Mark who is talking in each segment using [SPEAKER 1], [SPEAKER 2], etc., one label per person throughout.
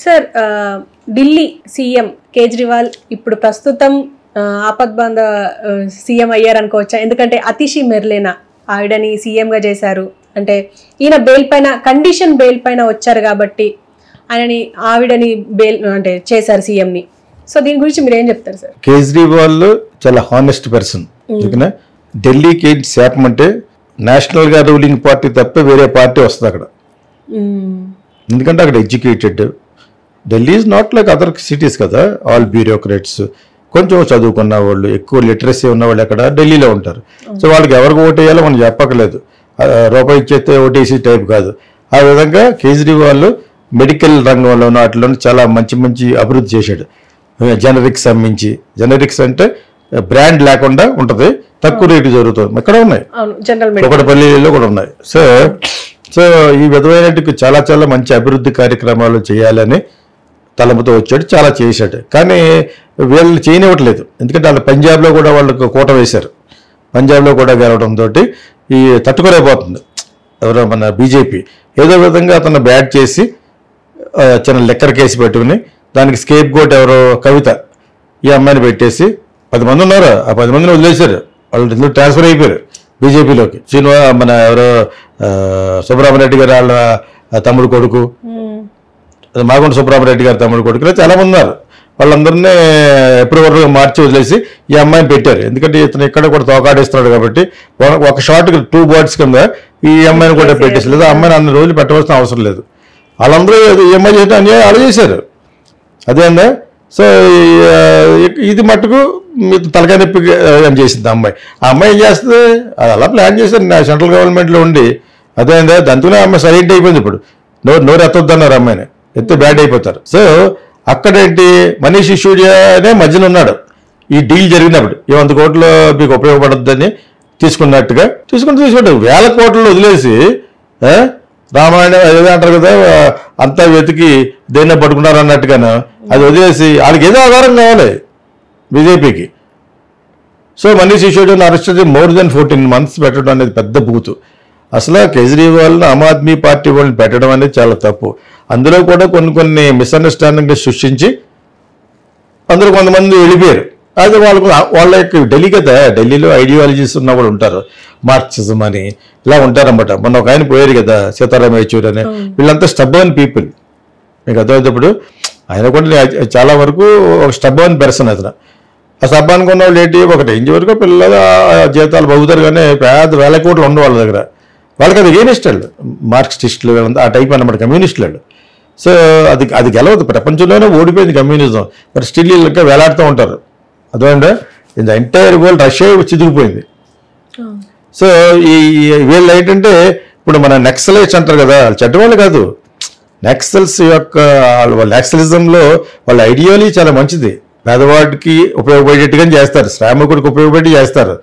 [SPEAKER 1] Sir Delhi CM Kejriwal ఇప్పుడు ప్రస్తుతం ఆపద్బాంధ CM అయ్యారనుకోవచ్చా? ఎందుకంటే అతిషి మెర్లేనా ఆవిడని సీఎంగా చేశారు. అంటే ఈయన బెయిల్ పైన కండిషన్ బెయిల్ పైన వచ్చారు కాబట్టి ఆవిడని బెయిల్ అంటే చేశారు సీఎంని. సో దీని గురించి మీరు ఏం చెప్తారు సార్?
[SPEAKER 2] కేజ్రీవాల్ చాలా హానెస్ట్ పర్సన్. ఢిల్లీకి ఏంటి శాపం అంటే నేషనల్ గా రూలింగ్ పార్టీ తప్ప వేరే పార్టీ వస్తుంది అక్కడ. ఎందుకంటే అక్కడ educated. Delhi is not like other cities కదా, ఆల్ బ్యూరోక్రాట్స్, కొంచెం చదువుకున్న వాళ్ళు, ఎక్కువ లిటరసీ ఉన్న వాళ్ళు అక్కడ ఢిల్లీలో ఉంటారు. సో వాళ్ళకి ఎవరికి ఓటు వేయాలో మనం చెప్పకలేదు, రూపాయి ఇచ్చేస్తే ఓటేసి టైప్ కాదు. ఆ విధంగా కేజ్రీవాల్ మెడికల్ రంగంలో వాటిలో చాలా మంచి మంచి అభివృద్ధి చేశాడు. జనరిక్స్ అమ్మించి, జనరిక్స్ అంటే బ్రాండ్ లేకుండా ఉంటుంది, తక్కువ రేటు జరుగుతుంది. ఇక్కడ ఉన్నాయి, ఒకటిపల్లిలో కూడా ఉన్నాయి. సో ఈ విధమైన చాలా చాలా మంచి అభివృద్ధి కార్యక్రమాలు చేయాలని తలపుతో వచ్చాడు, చాలా చేశాడు. కానీ వీళ్ళు చేయనివ్వట్లేదు. ఎందుకంటే వాళ్ళు పంజాబ్లో కూడా వాళ్ళకు కోట వేశారు. పంజాబ్లో కూడా గెలవడంతో ఈ తట్టుకోలేకపోతుంది ఎవరో మన బీజేపీ. ఏదో విధంగా అతను బ్యాట్ చేసి చిన్న లెక్కర్ కేసు పెట్టుకుని దానికి స్కేప్ గోట్ ఎవరో కవిత ఈ అమ్మాయిని పెట్టేసి 10 మంది ఉన్నారు, ఆ 10 మందిని వదిలేశారు. వాళ్ళు ఇందులో ట్రాన్స్ఫర్ అయిపోయారు బీజేపీలోకి. మన ఎవరో సుబ్రహ్మణ్యరెడ్డి గారు వాళ్ళ తమ్ముడు కొడుకు, మాగుంట సుబ్రహ్మణ్యరెడ్డి గారి తమ్ముడు కొడుకు, చాలా మంది ఉన్నారు. వాళ్ళందరినీ ఎప్పటివరకు మార్చి వదిలేసి ఈ అమ్మాయిని పెట్టారు. ఎందుకంటే ఇతను ఇక్కడ కూడా తోకాడేస్తున్నాడు కాబట్టి ఒక షార్ట్ 2 బర్డ్స్ కింద ఈ అమ్మాయిని కూడా పెట్టేసి, లేదా అమ్మాయిని అన్ని రోజులు పెట్టవలసిన అవసరం లేదు. వాళ్ళందరూ ఈ అమ్మాయి చేస్తే అన్యాయం అలా చేశారు. అదేందా? సో ఇది మట్టుకు మీకు తలకాయ నొప్పి అని చేసింది ఆ అమ్మాయి. ఆ అమ్మాయి ఏం చేస్తుంది, అది అలా ప్లాన్ చేశారు సెంట్రల్ గవర్నమెంట్లో ఉండి. అదేందా? దాంతోనే అమ్మాయి సైలెంట్ అయిపోయింది. ఇప్పుడు నోరు ఎత్తొద్దన్నారు అమ్మాయిని, ఎత్తే బ్యాడ్ అయిపోతారు. సో అక్కడేంటి మనీష్ సిసోడియానే మధ్యన ఉన్నాడు. ఈ డీల్ జరిగినప్పుడు 100 కోట్లు మీకు ఉపయోగపడద్దని తీసుకున్నట్టుగా తీసుకుంటాడు. 1000 కోట్లు వదిలేసి రామాయణం ఏదో అంటారు కదా, అంతా వెతికి దేన్ని పట్టుకున్నారు అన్నట్టుగాను అది వదిలేసి వాళ్ళకి ఏదో ఆధారం కావాలి బీజేపీకి. సో మనీష్ సిసోడియాని అరెస్ట్ చేసి more than 14 months పెట్టడం అనేది పెద్ద బూతు. అసలు కేజ్రీవాల్ని ఆమ్ ఆద్మీ పార్టీ వాళ్ళని పెట్టడం అనేది చాలా తప్పు. అందులో కూడా కొన్ని మిస్అండర్స్టాండింగ్ సృష్టించి అందులో కొంతమంది వెళ్ళిపోయారు. అది వాళ్ళ యొక్క ఢిల్లీ కదా, ఢిల్లీలో ఐడియాలజీస్ ఉన్న వాళ్ళు ఉంటారు, మార్క్సిజం అని ఇలా ఉంటారన్నమాట. మొన్న ఒక ఆయన పోయారు కదా, సీతారాం యేచూరి అని. వీళ్ళంతా స్టబ్బర్న్ పీపుల్. మీకు అర్థమవుతప్పుడు ఆయన కూడా చాలా వరకు ఒక స్టబ్బర్న్ పర్సన్ అతను. ఆ స్టబ్బర్న్గా ఉన్న వాళ్ళు ఏంటి, ఒక రేంజ్ వరకు పిల్లలు జీతాలు బహుతారు, కానీ పెద్ద 1000 కోట్లు ఉండవు వాళ్ళ దగ్గర. వాళ్ళకి అది ఎగెనిస్ట్ వాళ్ళు, మార్క్సిస్టులు ఆ టైప్ అన్నమాట, కమ్యూనిస్టులు వాళ్ళు. సో అది గెలవదు, ప్రపంచంలోనే ఓడిపోయింది కమ్యూనిజం. మరి స్టిల్ ఇంకా వేలాడుతూ ఉంటారు. అదేంటే in the entire world Russia చిదిగిపోయింది. సో ఈ వీళ్ళు ఏంటంటే ఇప్పుడు మన నక్సలైట్స్ అంటారు కదా, వాళ్ళు చెడ్డవాళ్ళు కాదు. నక్సల్స్ యొక్క వాళ్ళ నక్సలిజంలో వాళ్ళ ఐడియాలజీ చాలా మంచిది. పేదవాడికి ఉపయోగపడేట్టుగా చేస్తారు, శ్రామికుడికి ఉపయోగపడి చేస్తారు.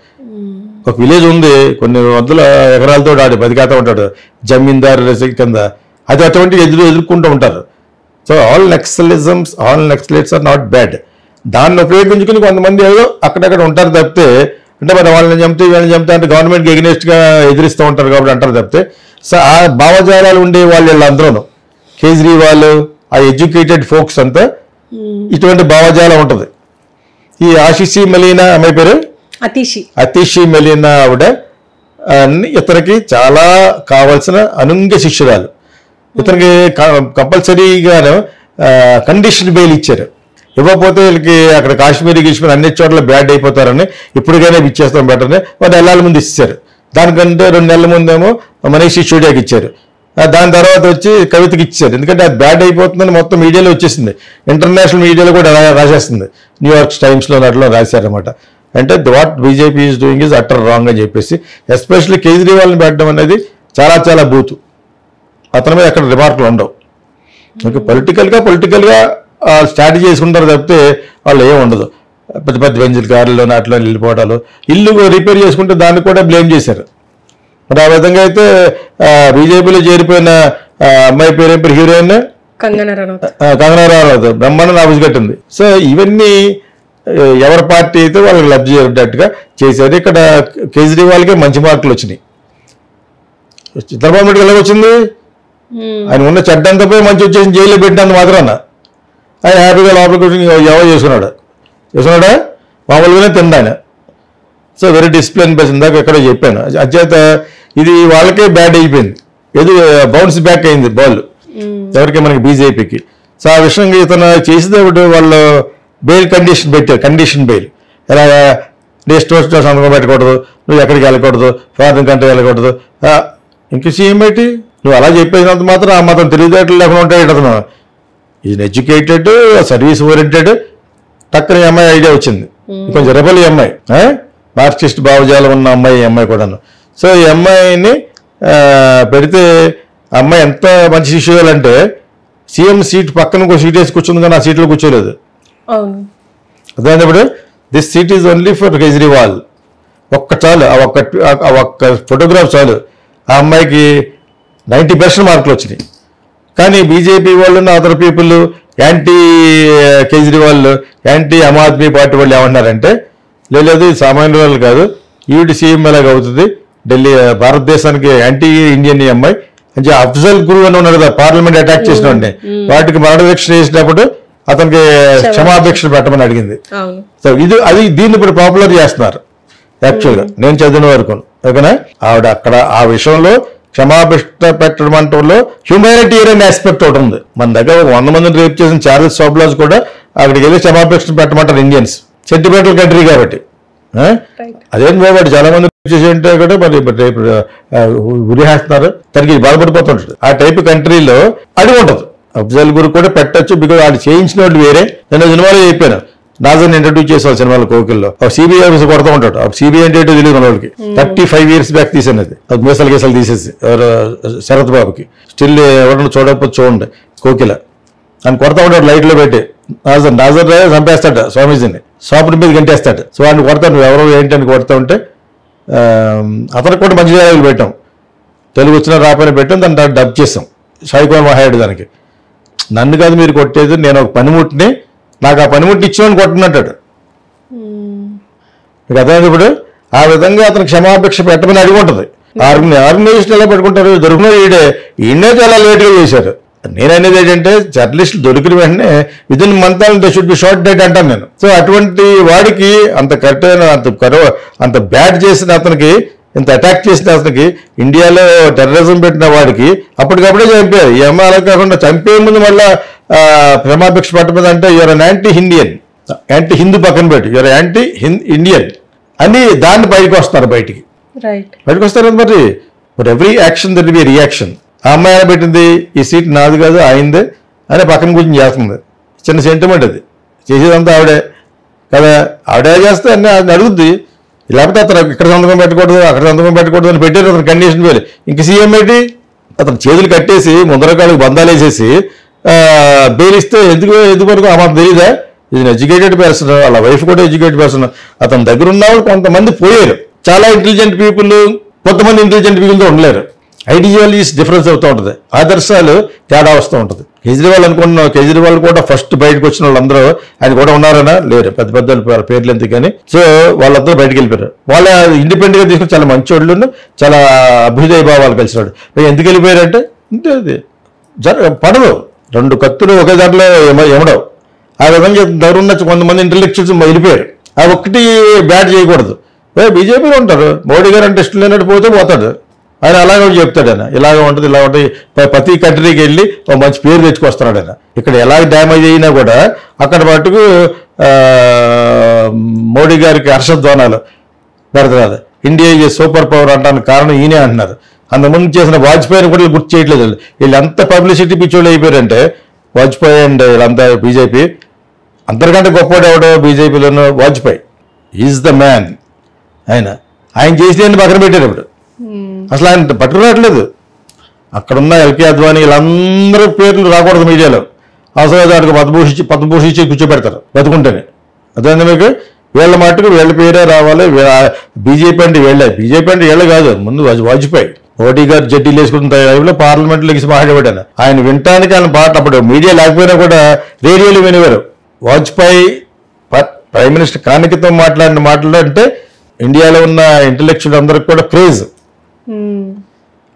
[SPEAKER 2] ఒక విలేజ్ ఉంది, కొన్ని 100 ఎకరాలతో ఆడి బతికేస్తూ ఉంటాడు, జమీందారు కింద. అది అటువంటి ఎదుర్కొంటూ ఉంటారు. So all Naxalites are not bad. దాన్ని ఉపయోగించుకుని కొంతమంది ఏదో అక్కడక్కడ ఉంటారు తప్పితే, అంటే మరి వాళ్ళని చంపితే వీళ్ళని చంపితే అంటే గవర్నమెంట్కి ఎగనెస్ట్గా ఎదిరిస్తూ ఉంటారు కాబట్టి అంటారు తప్పితే, సో ఆ భావజాలాలు ఉండే వీళ్ళందరూ కేజ్రీవాల్, ఆ ఎడ్యుకేటెడ్ ఫోక్స్ అంతా ఇటువంటి భావజాలం ఉంటుంది. ఈ ఆశిషి మెలీనా అమ్మాయి పేరు అతిషి మెలీనా ఆవిడ ఇతనికి చాలా కావాల్సిన అనుంగ శిష్యురాలు. ఇతనికి కంపల్సరీగాను కండిషన్ బెయిల్ ఇచ్చారు. ఇవ్వకపోతే వీళ్ళకి అక్కడ కాశ్మీర్ అన్ని చోట్ల బ్యాడ్ అయిపోతారని ఇప్పటికైనా ఇచ్చేస్తాం బెటర్ని 1 నెలల ముందు ఇచ్చారు. దానికంటే 2 నెలల ముందేమో మనీష్ సిసోడియాకి ఇచ్చారు. దాని తర్వాత వచ్చి కవితకి ఇచ్చారు. ఎందుకంటే అది బ్యాడ్ అయిపోతుందని మొత్తం మీడియాలో వచ్చేసింది, ఇంటర్నేషనల్ మీడియాలో కూడా రాసేస్తుంది. న్యూయార్క్ టైమ్స్లో అట్లా రాశారనమాట. అంటే what BJP is doing is utter wrong అని చెప్పేసి, ఎస్పెషల్లీ కేజ్రీవాల్ని పెట్టడం అనేది చాలా చాలా బూతు. అతని మీద ఎక్కడ రిమార్కులు ఉండవు. ఓకే, పొలిటికల్గా స్ట్రాటజీ చేసుకుంటారు తప్పితే వాళ్ళు ఏమి ఉండదు. పెద్ద పెద్ద బెంజిల్ కార్లలో అట్లా వెళ్ళిపోవడాలు, ఇల్లు రిపేర్ చేసుకుంటే దాన్ని కూడా బ్లేమ్ చేశారు. మరి ఆ విధంగా అయితే బీజేపీలో చేరిపోయిన అమ్మాయి పేరు హీరోయిన్ కంగనా రనౌత్ బ్రహ్మాండం ఆఫీస్ కట్టింది. సో ఇవన్నీ ఎవరి పార్టీ అయితే వాళ్ళకి లబ్ధి చేసేటట్టుగా చేశారు. ఇక్కడ కేజ్రీవాల్కే మంచి మార్కులు వచ్చినాయి. చంద్రబాబు నాయుడు ఎలా వచ్చింది, ఆయన ఉన్న చెడ్డంతా పోయి మంచి వచ్చేసి జైల్లో పెట్టినంత మాత్రాన ఆయన హ్యాపీగా లోపల కూర్చొని ఎవరు చేసుకున్నాడా మామూలుగానే తిండాను. సో వెరీ డిసిప్లిన్ పర్సన్, దాకా ఎక్కడో చెప్పాను. అచేత ఇది వాళ్ళకే బ్యాడ్ అయిపోయింది, ఏదో బౌన్స్ బ్యాక్ అయింది బాల్ ఎవరికి, మనకి బీజేపీకి. సో ఆ విషయంగా ఇతను చేసేటప్పుడు వాళ్ళు బెయిల్ కండిషన్ బెయిల్, ఎలా నెక్స్ట్ సంతకం పెట్టకూడదు, నువ్వు ఎక్కడికి వెళ్ళకూడదు, ఫారిన్ కంట్రీ వెళ్ళకూడదు. ఇంక సీఎం పెట్టి నువ్వు అలా చెప్పేసినంత మాత్రం ఆ మాత్రం తెలివితేటలు లేకుండా ఉంటాయి. అతను ఈజ్ ఎడ్యుకేటెడ్, సర్వీస్ ఓరియంటెడ్. టక్కన అమ్మాయి ఐడియా వచ్చింది, కొంచెం రెబల్ అమ్మాయి, మార్క్సిస్ట్ భావజాలం ఉన్న అమ్మాయి కూడాను. సో ఈ అమ్మాయిని పెడితే అమ్మాయి ఎంత మంచి శిష్యురాలు అంటే సీఎం సీట్ పక్కన ఇంకో సీట్ వేసి కూర్చుంది, కానీ ఆ సీట్లో కూర్చోలేదు. అదేప్పుడు this seat is only for Kejriwal. చాలు, ఆ ఒక్క ఫోటోగ్రాఫ్ చాలు ఆ అమ్మాయికి 90% మార్కులు వచ్చినాయి. కానీ బీజేపీ వాళ్ళు, other people, anti Kejriwal, anti Aam Aadmi party వాళ్ళు ఏమన్నారంటే, లేదు సామాన్య వాళ్ళు కాదు, ఈవిడ సీఎం ఎలాగ అవుతుంది, ఢిల్లీ భారతదేశానికి యాంటీ ఇండియన్ అమ్మాయి అంటే అఫ్జల్ గురు అని ఉన్నాడు కదా పార్లమెంట్ అటాక్ చేసిన వాడిని, వాటికి మరణదీక్ష చేసినప్పుడు అతనికి క్షమాభిక్ష పెట్టమని అడిగింది. సో దీన్ని ఇప్పుడు పాపులర్ చేస్తున్నారు యాక్చువల్గా, నేను చదివిన వరకు. ఓకేనా, ఆవిడ అక్కడ ఆ విషయంలో క్షమాభిష్ట పెట్టడం అంటంలో హ్యూమానిటేరియన్ ఆస్పెక్ట్ ఒకటి ఉంది. మన దగ్గర 100 మందిని రేప్ చేసిన చార్లెస్ సోబ్లాజ్ కూడా అక్కడికి వెళ్ళి క్షమాభిష్ట పెట్టమంటారు ఇండియన్స్, సెంటిమెంటల్ కంట్రీ కాబట్టి. అదేం బాబు చాలా మంది చేసేంటే కూడా మరి రేపు ఉరిహేస్తున్నారు, తనకి బాధపడిపోతుంటాడు. ఆ టైప్ కంట్రీలో అది ఉండదు. అఫ్జల్ గురు కూడా పెట్టచ్చు, బికాజ్ వాళ్ళు చేయించిన వాళ్ళు వేరే. నేను సినిమాలో చెప్పాను, నాజర్ని ఇంట్రడ్యూస్ చేసేవాళ్ళు సినిమాలో కోకిల్లో. సిబిఐ ఆఫీస్ కొడతా ఉంటాడు. సిబిఐ అంటే ఏంటో తెలియదు మన వాళ్ళకి. 35 years బ్యాక్ తీసాను అది, గీసాలు తీసేసి శరత్ బాబుకి. స్టిల్ ఎవరన్నా చూడకపోతే చూడండి, కోకిల అని కొడతా ఉంటాడు లైట్లో పెట్టి. నాజర్ చంపేస్తాడు స్వామీజీని, షాపుల మీద గంటేస్తాడు. సో వాడిని కొడతాడు, నువ్వు ఎవరో ఏంటి అని కొడతా ఉంటే అతనికి కూడా మంచి డైలాగులు పెట్టాం, తెలుగు వచ్చినా రాపైన పెట్టాం, దాన్ని డబ్ చేసాం. షాయికోన్ మహాయుడు దానికి. నన్ను కాదు మీరు కొట్టేది, నేను ఒక పనిముట్టిని, నాకు ఆ పనిముట్టిని ఇచ్చామని కొట్టనంటాడు. మీకు అర్థమైంది. ఇప్పుడు ఆ విధంగా అతను క్షమాభిక్ష పెట్టమని అడిగి ఉంటుంది. ఆర్గనైజేషన్ ఎలా పెట్టుకుంటారు, దొరికిన ఈయనే చాలా లేట్గా చేశారు. నేను అనేది ఏంటంటే జర్నలిస్టులు దొరికిన వెంటనే within month they should be short date అంటాను నేను. సో అటువంటి వాడికి అంత కరెక్ట్ అయిన అంత బ్యాడ్ చేసిన అతనికి, ఇంత అటాక్ చేసిన అతనికి, ఇండియాలో టెర్రరిజం పెట్టిన వాడికి అప్పటికప్పుడే చంపారు. ఈ అమ్మాయి అలా కాకుండా చంపే ముందు మళ్ళీ క్షమాభిక్ష పెట్టమని అంటే you are an anti Indian, anti Hindu పక్కన పెట్టి యూఆర్ యాంటీ ఇండియన్ అని దాన్ని బయటకు వస్తారు. బయటకు వస్తారు మరి. But every action that be reaction. ఆ అమ్మాయి ఎలా పెట్టింది, ఈ సీట్ నాది కాదు ఆయనదే అని పక్కన కూర్చొని చేస్తుంది. చిన్న సెంటిమెంట్ అది, చేసేదంతా ఆవిడే కదా. ఆవిడే చేస్తే అన్నీ అడుగుద్ది. లేకపోతే అతను ఇక్కడ సంతకం పెట్టకూడదు, అక్కడ సంతకం పెట్టకూడదు అని పెట్టారు. అతను కండిషన్ వేలు. ఇంక సీఎం ఏంటి, అతను చేతులు కట్టేసి ముందరకాళ్ళకి బంధాలు వేసేసి బెయిలిస్తే ఎందుకు ఆ మాకు తెలియదా? ఇది ఎడ్యుకేటెడ్ పర్సన్, వాళ్ళ వైఫ్ కూడా ఎడ్యుకేటెడ్ పర్సన్. అతని దగ్గర ఉన్న వాళ్ళు కొంతమంది పోయారు, చాలా ఇంటెలిజెంట్ పీపుల్, కొంతమంది ఇంటెలిజెంట్ పీపుల్తో ఉండలేరు. ఐడియాలజీస్ డిఫరెన్స్ అవుతూ ఉంటుంది, ఆదర్శాలు తేడా వస్తూ ఉంటుంది. కేజ్రీవాల్ కూడా ఫస్ట్ బయటకు వచ్చిన వాళ్ళందరూ ఆయన కూడా ఉన్నారనా లేరు, పెద్ద పెద్ద పేర్లు ఎందుకు కానీ. సో వాళ్ళందరూ బయటకు వెళ్ళిపోయారు. వాళ్ళ ఇండిపెండెంట్గా తీసుకుని చాలా మంచి వాళ్ళు, చాలా అభ్యుదయ భావాలు కలిసినాడు. ఎందుకు వెళ్ళిపోయారంటే అంటే అది పడదు, 2 కత్తులు ఒకే దాంట్లో ఎమడవు. ఆ విధంగా దగ్గర ఉన్న కొంతమంది ఇంటలెక్చువల్స్ వెళ్ళిపోయారు. ఆ ఒక్కటి బ్యాడ్ చేయకూడదు. బీజేపీలో ఉంటారు, మోడీ గారు అంటే ఇష్టం లేనట్టు పోతాడు ఆయన. అలాగే చెప్తాడు ఆయన, ఇలాగ ఉంటుంది ఇలా ఉంటుంది. ప్రతి కంట్రీకి వెళ్ళి ఒక మంచి పేరు తెచ్చుకొస్తున్నాడు ఆయన. ఇక్కడ ఎలా డ్యామేజ్ అయినా కూడా అక్కడ మటుకు మోడీ గారికి హర్షధ్వానాలు పెడతారు. ఇండియా ఈజ్ సూపర్ పవర్ అంటానికి కారణం ఈయనే అంటున్నారు. అంతకుముందు చేసిన వాజ్పేయిని కూడా గుర్తు చేయట్లేదు. వీళ్ళు ఎంత పబ్లిసిటీ పిచ్చోళ్ళు అయిపోయారంటే వాజ్పేయి అండ్ వీళ్ళంతా బీజేపీ. అందరికంటే గొప్పవాడు ఎవడో బీజేపీలోనూ వాజ్పేయి ఈజ్ ద మ్యాన్. ఆయన చేసేది పక్కన పెట్టారు. ఇప్పుడు అసలు ఆయన పట్టుకురావట్లేదు. అక్కడున్న ఎల్కే అద్వానీ వీళ్ళందరూ పేర్లు రాకూడదు మీడియాలో. అవసరం వాడికి పద్మభూషించి కూర్చోబెడతారు బతుకుంటేనే. అదే మీకు వీళ్ళ మట్టుకు వీళ్ళ పేరే రావాలి. బీజేపీ అంటే వీళ్ళే కాదు, ముందు వాజ్పేయి. మోడీ గారు జడ్డీలు వేసుకున్న టైంలో పార్లమెంట్లో లెగిసి మాట్లాడేవాడు. ఆయన వినటానికి ఆయన పాటలు అప్పుడు మీడియా లేకపోయినా కూడా రేడియోలో వినేవారు. వాజ్పేయి ప్రైమ్ మినిస్టర్ కానికితో మాట్లాడిన మాటలు అంటే ఇండియాలో ఉన్న ఇంటలెక్చువల్ అందరికి కూడా క్రేజ్.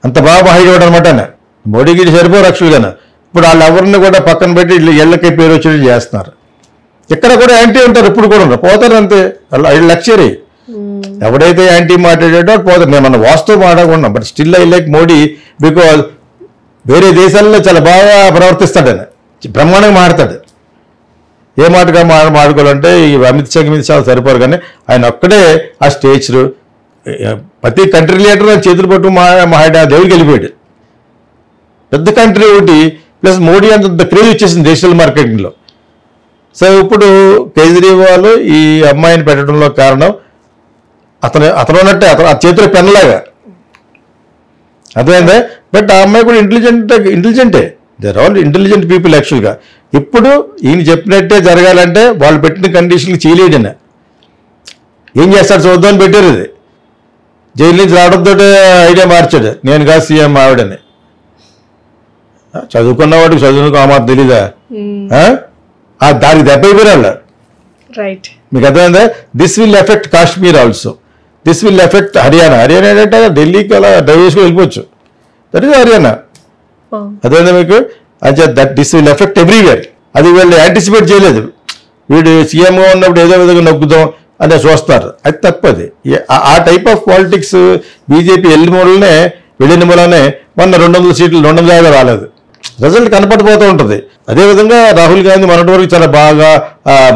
[SPEAKER 2] అంత బాగా మాట్లాడేవాడు అనమాట ఆయన. మోడీకి సరిపోరు యాక్చువల్గా. ఇప్పుడు వాళ్ళు ఎవరిని కూడా పక్కన పెట్టి ఇళ్ళకి పేరు వచ్చేది చేస్తున్నారు. ఇక్కడ కూడా యాంటీ ఉంటారు, ఇప్పుడు కూడా ఉంటారు, పోతారు అంతే. లక్చరీ ఎవడైతే యాంటీ మాట్లాడాడో పోతారు. నేను మన వాస్తవం మాట్లాడకుండా, but still I like Modi because వేరే దేశాల్లో చాలా బాగా ప్రవర్తిస్తాడు ఆయన, బ్రహ్మాండంగా మాట్లాడతాడు. ఏ మాటగా మాట్లాడుకోవాలంటే ఈ అమిత్ షా సరిపోరు, కానీ ఆయన ఒక్కడే ఆ స్టేజ్ ప్రతి కంట్రీ లీడర్ చేతులు పట్టు దేవుడికి వెళ్ళిపోయాడు. పెద్ద కంట్రీ ఒకటి ప్లస్ మోడీ అంత క్రేజ్ వచ్చేసింది నేషనల్ మార్కెటింగ్లో. సో ఇప్పుడు కేజ్రీవాల్ ఈ అమ్మాయిని పెట్టడంలో కారణం అతను ఉన్నట్టే, ఆ చేతిలో పెన్లాగా అర్థమైందా. బట్ ఆ అమ్మాయి కూడా ఇంటెలిజెంటే, they are all intelligent people యాక్చువల్గా. ఇప్పుడు ఈయన చెప్పినట్టే జరగాలంటే వాళ్ళు పెట్టిన కండిషన్కి చేయలేడన ఏం చేస్తాడు చూద్దామని పెట్టారు. ఇది జైలు నుంచి రావడంతో ఐడియా మార్చాడు, నేను కాదు సీఎం ఆవిడని. చదువుకున్నవాడికి చదువుకు ఆ మాత్రం తెలీదా? దానికి దెబ్బైపోయారు వాళ్ళు.
[SPEAKER 1] రైట్,
[SPEAKER 2] మీకు అర్థమైందా. This will effect Kashmir also, this will effect Haryana. Haryana ఏంటంటే ఢిల్లీకి అలా డ్రైవ్ చేసుకుని వెళ్ళిపోవచ్చు, దట్ ఈస్ హర్యానా. అదేందా మీకు, అంటే that this will effect everywhere. అది వీళ్ళు యాంటిసిపేట్ చేయలేదు. వీడు సీఎంగా ఉన్నప్పుడు ఏదో విధంగా నొక్కుదాం అని చూస్తారు, అది తప్పది. ఆ టైప్ ఆఫ్ పాలిటిక్స్ బీజేపీ వెళ్ళిన మూలనే మొన్న 200 సీట్లు 250 రాలేదు, రిజల్ట్ కనపడిపోతూ ఉంటుంది. అదేవిధంగా రాహుల్ గాంధీ మొన్నటి వరకు చాలా బాగా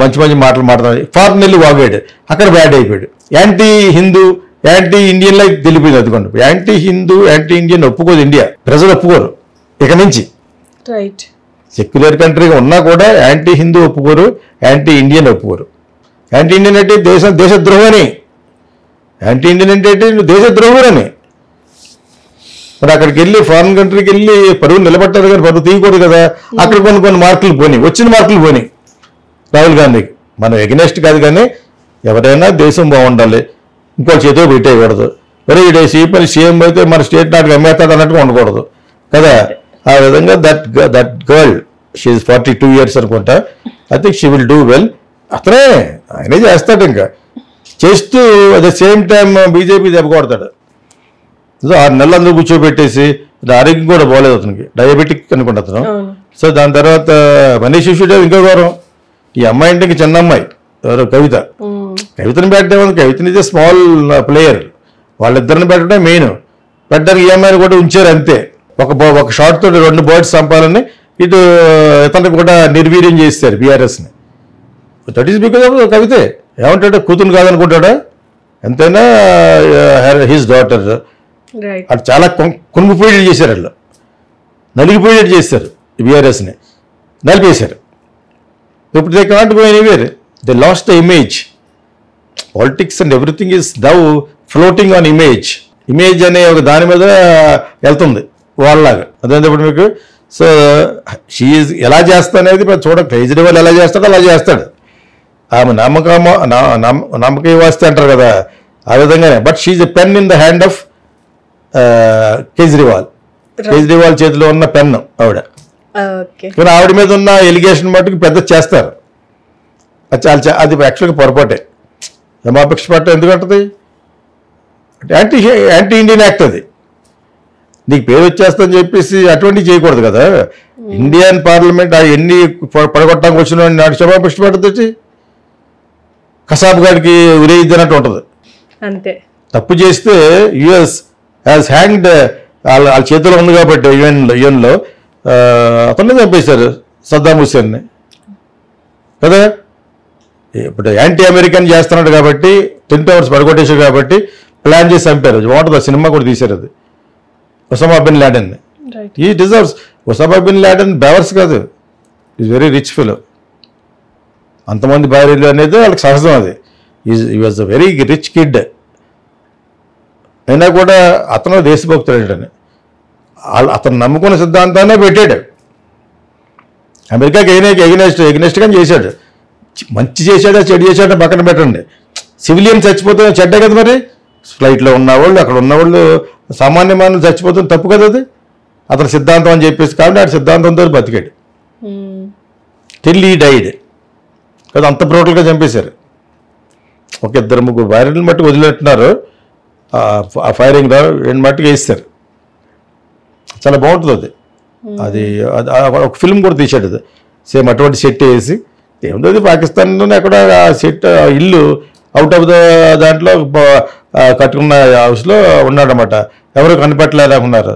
[SPEAKER 2] మంచి మంచి మాటలు మాట్లాడారు, ఫారెన్ వెళ్ళి వాగాడు, అక్కడ బ్యాడ్ అయిపోయాడు. Anti Hindu anti Indian like తెలిపోయింది. అదిగోండి, యాంటీ హిందూ యాంటీ ఇండియన్ ఒప్పుకోదు ఇండియా, ప్రజలు ఒప్పుకోరు ఇక నుంచి.
[SPEAKER 1] రైట్,
[SPEAKER 2] సెక్యులర్ కంట్రీగా ఉన్నా కూడా యాంటీ హిందూ ఒప్పుకోరు, యాంటీ ఇండియన్ ఒప్పుకోరు. యాంటీ ఇండియన్ అంటే దేశద్రోహం అని, యాంటీ ఇండియన్ అంటే దేశద్రోహం అని. మరి అక్కడికి వెళ్ళి ఫారెన్ కంట్రీకి వెళ్ళి పరువు నిలబట్టారు, కానీ పరువు తీయకూడదు కదా. అక్కడ కొన్ని మార్కులు పోనీ, వచ్చిన మార్కులు పోనీ రాహుల్ గాంధీకి. మనం ఎగనెస్ట్ కాదు, కానీ ఎవరైనా దేశం బాగుండాలి, ఇంకో చేతిలో పెట్టేయకూడదు. మరి ఈ సీఎం అయితే మన స్టేట్ నాటికి అమ్మేస్తాడు అన్నట్టుగా ఉండకూడదు కదా. ఆ విధంగా that girl she is 42 years అనుకుంటా, I think she will do well. ఆయనే చేస్తాడు, ఇంకా చేస్తూ at the same time BJP దెబ్బ కొడతాడు. 6 నెలలు అందరూ కూర్చోబెట్టేసి, ఆరోగ్యం కూడా బాగోలేదు అతనికి, డయాబెటిక్ అనుకుంటా అతను. సో దాని తర్వాత మనీష్ సిసోడియా ఇంకో గౌరవం. ఈ అమ్మాయి అంటే ఇంక చిన్న అమ్మాయి ఎవరు, కవితని పెట్టడం, కవితని ఇదే స్మాల్ ప్లేయర్, వాళ్ళిద్దరిని పెట్టడం మెయిన్. పెట్టడానికి ఈ అమ్మాయిని కూడా ఉంచారు అంతే. ఒక షాట్ తోటి 2 బర్డ్స్ చంపాలని ఇటు ఇతనికి కూడా నిర్వీర్యం చేస్తారు బీఆర్ఎస్ని. దట్ ఈస్ బికాజ్ ఆఫ్ కవితే. ఏమంటాడు, కూతురు కాదనుకుంటాడా? ఎంతైనా హిజ్ డాటర్. అటు చాలా కునుగుపోయేటట్టు చేశారు, వాళ్ళు నలిగిపోయేటట్టు చేశారు బీఆర్ఎస్ని, నలిపేశారు. ఇప్పుడు they can't go anywhere, they last the image. Politics and everything is now floating on image. Image అనే ఒక దాని మీద వెళ్తుంది వాళ్ళలాగా. అదేంటప్పుడు మీకు. సో షీఈ్ ఎలా చేస్తా అనేది చూడండి, కేజ్రీవాల్ ఎలా చేస్తాడో అలా చేస్తాడు. ఆమె నమ్మకం వాస్తే అంటారు కదా, ఆ విధంగానే. But she a pen in the hand of Kejriwal. Kejriwal చేతిలో ఉన్న పెన్ను ఆవిడ. కానీ ఆవిడ మీద ఉన్న ఎలిగేషన్ మటుకు పెద్ద చేస్తారు. అది యాక్చువల్గా పొరపాటే. క్షమాపక్ష పట్ట ఎందుకంటది, యాంటీ ఇండియన్ యాక్ట్ అది. నీకు పేరు వచ్చేస్తుందని చెప్పేసి అటువంటివి చేయకూడదు కదా. ఇండియన్ పార్లమెంట్ ఎన్ని పడగొట్టడానికి వచ్చిన నాడు క్షమాపక్ష పట్టది, కసాబ్ గారికి ఉరేయిద్ది అన్నట్టు ఉంటుంది.
[SPEAKER 1] అంతే.
[SPEAKER 2] తప్పు చేస్తే యుఎస్ హ్యాస్ హ్యాంగ్డ్, వాళ్ళ చేతిలో ఉంది కాబట్టి యుఎన్లో అతన్ని చంపేశారు, సద్దాం హుస్సేన్ని కదా. ఇప్పుడు యాంటీ అమెరికన్ చేస్తున్నాడు కాబట్టి, 10 Towers పడగొట్టేశారు కాబట్టి ప్లాన్ చేసి చంపారు. బాగుంటుంది, ఆ సినిమా కూడా తీశారు. అది ఒసామా బిన్ లాడెన్. ఈ డిజర్వ్స్. ఒసామా బిన్ లాడెన్ బెవర్స్ కాదు, ఈజ్ వెరీ రిచ్ ఫెలో. అంతమంది భార్యలు అనేది వాళ్ళకి సహజం. అది ఈ was a very rich kid. అయినా కూడా అతను దేశభక్తుడని అతను నమ్ముకున్న సిద్ధాంతాన్నే పెట్టాడు. అమెరికాకి ఎగ్నెస్ట్గా చేశాడు. మంచి చేశాడా చెడు చేశాడో పక్కన పెట్టండి. సివిలియన్ చచ్చిపోతే చెడ్డే కదా. మరి ఫ్లైట్లో ఉన్నవాళ్ళు, అక్కడ ఉన్నవాళ్ళు, సామాన్య మానవులు చచ్చిపోతుంది, తప్పు కదా అది. అతని సిద్ధాంతం అని చెప్పేసి కాబట్టి ఆ సిద్ధాంతంతో బతికాడు. టిల్ ఈ డైడ్ కదా. అంత బ్రూటల్గా చంపేశారు. ఒక 2-3 భార్యలను మట్టి వదిలేట్టున్నారు. ఆ ఫైరింగ్ మట్టుకు వేస్తారు. చాలా బాగుంటుంది అది. అది ఒక ఫిల్మ్ కూడా తీశాడు అది సేమ్ అటువంటి సెట్ వేసి ఏముంది అది పాకిస్తాన్లోనే ఎక్కడ సెట్ ఇల్లు అవుట్ ఆఫ్ ద దాంట్లో కట్టుకున్న హౌస్లో ఉన్నాడనమాట. ఎవరు కనిపెట్టలేదనుకున్నారు.